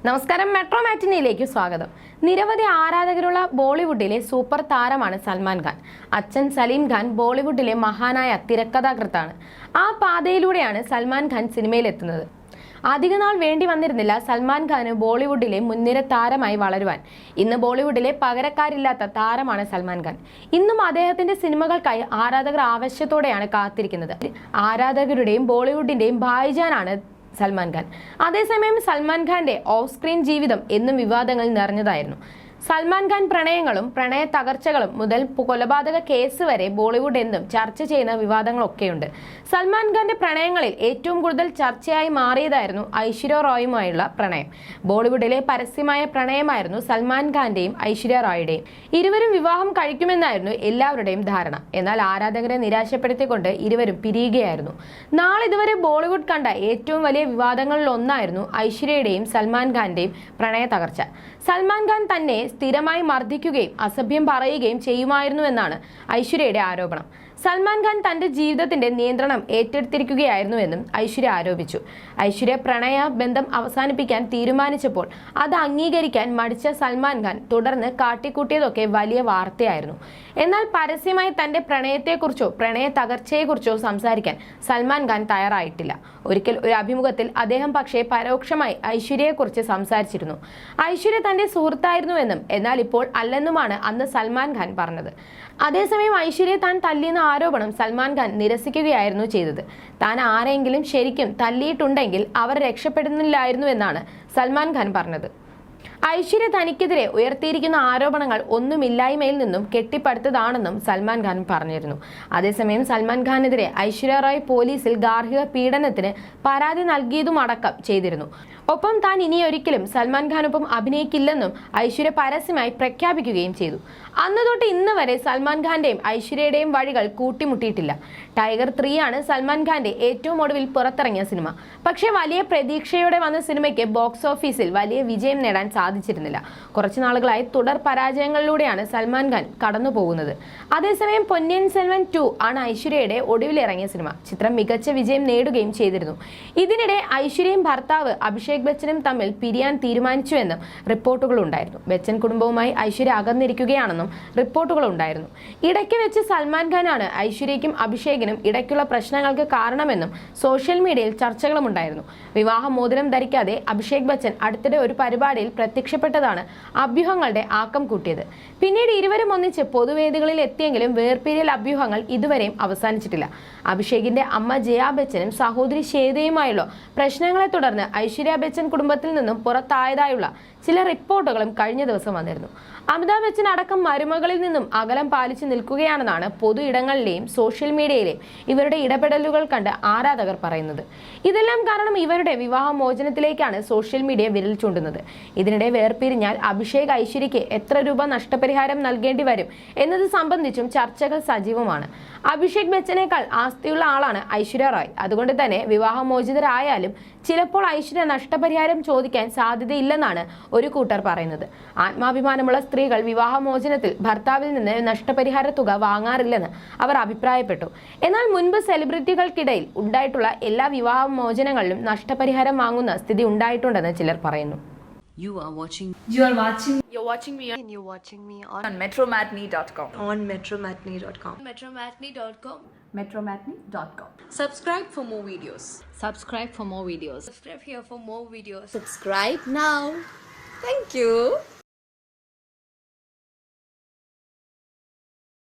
നമസ്കാരം, മെട്രോ മാറ്റിനിയിലേക്ക് സ്വാഗതം. നിരവധി ആരാധകരുള്ള ബോളിവുഡിലെ സൂപ്പർ താരമാണ് സൽമാൻ ഖാൻ. അച്ഛൻ സലീം ഖാൻ ബോളിവുഡിലെ മഹാനായ തിരക്കഥാകൃത്താണ്. ആ പാതയിലൂടെയാണ് സൽമാൻ ഖാൻ സിനിമയിലെത്തുന്നത്. അധികനാൾ വേണ്ടി വന്നിരുന്നില്ല സൽമാൻ ഖാന് ബോളിവുഡിലെ മുൻനിര താരമായി വളരുവാൻ. ഇന്ന് ബോളിവുഡിലെ പകരക്കാരില്ലാത്ത താരമാണ് സൽമാൻ ഖാൻ. ഇന്നും അദ്ദേഹത്തിന്റെ സിനിമകൾക്കായി ആരാധകർ ആവശ്യത്തോടെയാണ് കാത്തിരിക്കുന്നത്. ആരാധകരുടെയും ബോളിവുഡിന്റെയും ഭായിജാനാണ് സൽമാൻ ഖാൻ. അതേസമയം സൽമാൻ ഖാന്റെ ഓഫ് സ്ക്രീൻ ജീവിതം എന്നും വിവാദങ്ങൾ നിറഞ്ഞതായിരുന്നു. സൽമാൻ ഖാൻ പ്രണയങ്ങളും പ്രണയ തകർച്ചകളും മുതൽ കൊലപാതക കേസ് വരെ ബോളിവുഡ് എന്നും ചർച്ച ചെയ്യുന്ന വിവാദങ്ങളൊക്കെയുണ്ട്. സൽമാൻ ഖാന്റെ പ്രണയങ്ങളിൽ ഏറ്റവും കൂടുതൽ ചർച്ചയായി മാറിയതായിരുന്നു ഐശ്വര്യ റോയുമായുള്ള പ്രണയം. ബോളിവുഡിലെ പരസ്യമായ പ്രണയമായിരുന്നു സൽമാൻ ഖാന്റെയും ഐശ്വര്യ റോയുടെയും. ഇരുവരും വിവാഹം കഴിക്കുമെന്നായിരുന്നു എല്ലാവരുടെയും ധാരണ. എന്നാൽ ആരാധകരെ നിരാശപ്പെടുത്തിക്കൊണ്ട് ഇരുവരും പിരിയുകയായിരുന്നു. നാളിതുവരെ ബോളിവുഡ് കണ്ട ഏറ്റവും വലിയ വിവാദങ്ങളിൽ ഒന്നായിരുന്നു ഐശ്വര്യയുടെയും സൽമാൻ ഖാന്റെയും പ്രണയ തകർച്ച. സൽമാൻ ഖാൻ തന്നെ സ്ഥിരമായി മർദ്ദിക്കുകയും അസഭ്യം പറയുകയും ചെയ്യുമായിരുന്നുവെന്നാണ് ഐശ്വര്യയുടെ ആരോപണം. സൽമാൻ ഖാൻ തന്റെ ജീവിതത്തിന്റെ നിയന്ത്രണം ഏറ്റെടുത്തിരിക്കുകയായിരുന്നുവെന്നും ഐശ്വര്യ ആരോപിച്ചു. ഐശ്വര്യ പ്രണയ ബന്ധം അവസാനിപ്പിക്കാൻ തീരുമാനിച്ചപ്പോൾ അത് അംഗീകരിക്കാൻ മടിച്ച സൽമാൻ ഖാൻ തുടർന്ന് കാട്ടിക്കൂട്ടിയതൊക്കെ വലിയ വാർത്തയായിരുന്നു. എന്നാൽ പരസ്യമായി തന്റെ പ്രണയത്തെക്കുറിച്ചോ പ്രണയ തകർച്ചയെക്കുറിച്ചോ സംസാരിക്കാൻ സൽമാൻ ഖാൻ തയ്യാറായിട്ടില്ല. ഒരിക്കൽ ഒരു അഭിമുഖത്തിൽ അദ്ദേഹം പക്ഷേ പരോക്ഷമായി ഐശ്വര്യയെക്കുറിച്ച് സംസാരിച്ചിരുന്നു. ഐശ്വര്യ തന്റെ സുഹൃത്തായിരുന്നുവെന്നും എന്നാൽ ഇപ്പോൾ അല്ലെന്നുമാണ് അന്ന് സൽമാൻ ഖാൻ പറഞ്ഞത്. അതേസമയം ഐശ്വര്യ താൻ തല്ലിയെന്ന ആരോപണം സൽമാൻ ഖാൻ നിരസിക്കുകയായിരുന്നു ചെയ്തത്. താൻ ആരെങ്കിലും ശരിക്കും തല്ലിയിട്ടുണ്ടെങ്കിൽ അവർ രക്ഷപ്പെടുന്നില്ലായിരുന്നുവെന്നാണ് സൽമാൻ ഖാൻ പറഞ്ഞത്. ഐശ്വര്യ തനിക്കെതിരെ ഉയർത്തിയിരിക്കുന്ന ആരോപണങ്ങൾ ഒന്നുമില്ലായ്മയിൽ നിന്നും കെട്ടിപ്പടുത്തതാണെന്നും സൽമാൻ ഖാൻ പറഞ്ഞിരുന്നു. അതേസമയം സൽമാൻ ഖാനെതിരെ ഐശ്വര്യ റോയ് പോലീസിൽ ഗാർഹിക പീഡനത്തിന് പരാതി നൽകിയതുമടക്കം ചെയ്തിരുന്നു. ഒപ്പം താൻ ഇനിയൊരിക്കലും സൽമാൻ ഖാനൊപ്പം അഭിനയിക്കില്ലെന്നും ഐശ്വര്യ പരസ്യമായി പ്രഖ്യാപിക്കുകയും ചെയ്തു. അന്ന് തൊട്ട് ഇന്ന് വരെ സൽമാൻ ഖാന്റെയും ഐശ്വര്യയുടെയും വഴികൾ കൂട്ടിമുട്ടിയിട്ടില്ല. ടൈഗർ 3 ആണ് സൽമാൻ ഖാന്റെ ഏറ്റവും ഒടുവിൽ പുറത്തിറങ്ങിയ സിനിമ. പക്ഷേ വലിയ പ്രതീക്ഷയോടെ വന്ന സിനിമയ്ക്ക് ബോക്സ് ഓഫീസിൽ വലിയ വിജയം നേടാൻ സാധിച്ചിരുന്നില്ല. കുറച്ചു നാളുകളായി തുടർ പരാജയങ്ങളിലൂടെയാണ് സൽമാൻ ഖാൻ കടന്നു പോകുന്നത്. അതേസമയം പൊന്നിയിൻ സെൽവൻ 2 ആണ് ഐശ്വര്യയുടെ ഒടുവിലിറങ്ങിയ സിനിമ. ചിത്രം മികച്ച വിജയം നേടുകയും ചെയ്തിരുന്നു. ഇതിനിടെ ഐശ്വര്യയും ഭർത്താവ് അഭിഷേക് ബച്ചനും തമ്മിൽ പിരിയാൻ തീരുമാനിച്ചുവെന്നും റിപ്പോർട്ടുകളുണ്ടായിരുന്നു. ബച്ചൻ കുടുംബവുമായി ഐശ്വര്യ അകന്നിരിക്കുകയാണെന്നും റിപ്പോർട്ടുകളുണ്ടായിരുന്നു. ഇടയ്ക്ക് വെച്ച് സൽമാൻ ഖാനാണ് ഐശ്വര്യയ്ക്കും അഭിഷേകിനും ഇടയ്ക്കുള്ള പ്രശ്നങ്ങൾക്ക് കാരണമെന്നും സോഷ്യൽ മീഡിയയിൽ ചർച്ചകളുമുണ്ടായിരുന്നു. വിവാഹമോതിരം ധരിക്കാതെ അഭിഷേക് ബച്ചൻ അടുത്തിടെ ഒരു പരിപാടിയിൽ പ്രത്യക്ഷപ്പെട്ടതാണ് അഭ്യൂഹങ്ങളുടെ ആക്കം കൂട്ടിയത്. പിന്നീട് ഇരുവരും ഒന്നിച്ച് പൊതുവേദികളിൽ എത്തിയെങ്കിലും വേർപിരിയൽ അഭ്യൂഹങ്ങൾ ഇതുവരെയും അവസാനിച്ചിട്ടില്ല. അഭിഷേകിന്റെ അമ്മ ജയാ ബച്ചനും സഹോദരി ശ്വേതയുമായുള്ള പ്രശ്നങ്ങളെ തുടർന്ന് ഐശ്വര്യ ബച്ചൻ കുടുംബത്തിൽ നിന്നും പുറത്തായതായുള്ള ചില റിപ്പോർട്ടുകളും കഴിഞ്ഞ ദിവസം വന്നിരുന്നു. അമിതാഭ് ബച്ചൻ അടക്കം മരുമകളിൽ നിന്നും അകലം പാലിച്ചു നിൽക്കുകയാണെന്നാണ് പൊതു ഇടങ്ങളിലെയും സോഷ്യൽ മീഡിയയിലെയും ഇവരുടെ ഇടപെടലുകൾ കണ്ട് ആരാധകർ പറയുന്നത്. ഇതെല്ലാം കാരണം ഇവരുടെ വിവാഹമോചനത്തിലേക്കാണ് സോഷ്യൽ മീഡിയ വിരൽ ചൂണ്ടുന്നത്. ഇതിനിടെ വേർപിരിഞ്ഞാൽ അഭിഷേക് ഐശ്വര്യയ്ക്ക് എത്ര രൂപ നഷ്ടപരിഹാരം നൽകേണ്ടി വരും എന്നത് സംബന്ധിച്ചും ചർച്ചകൾ സജീവമാണ്. അഭിഷേക് ബച്ചനേക്കാൾ ആസ്തിയുള്ള ആളാണ് ഐശ്വര്യ റോയ്. അതുകൊണ്ട് തന്നെ വിവാഹമോചിതരായാലും ചിലപ്പോൾ ഐശ്വര്യ നഷ്ടപരിഹാരം ചോദിക്കാൻ സാധ്യതയില്ലെന്നാണ് ഒരു കൂട്ടർ പറയുന്നത്. ആത്മാഭിമാനമുള്ള സ്ത്രീകൾ വിവാഹമോചനത്തിൽ ഭർത്താവിൽ നിന്ന് നഷ്ടപരിഹാര തുക വാങ്ങാറില്ലെന്ന് അവർ അഭിപ്രായപ്പെട്ടു. എന്നാൽ മുൻപ് സെലിബ്രിറ്റികൾക്കിടയിൽ ഉണ്ടായിട്ടുള്ള എല്ലാ വിവാഹമോചനങ്ങളിലും നഷ്ടപരിഹാരം വാങ്ങുന്ന സ്ഥിതി ഉണ്ടായിട്ടുണ്ടെന്ന് ചിലർ പറയുന്നു. You're watching me on metromatney.com. metromatney.com. Subscribe for more videos. Subscribe for more videos. Subscribe here for more videos. Subscribe now. Thank you.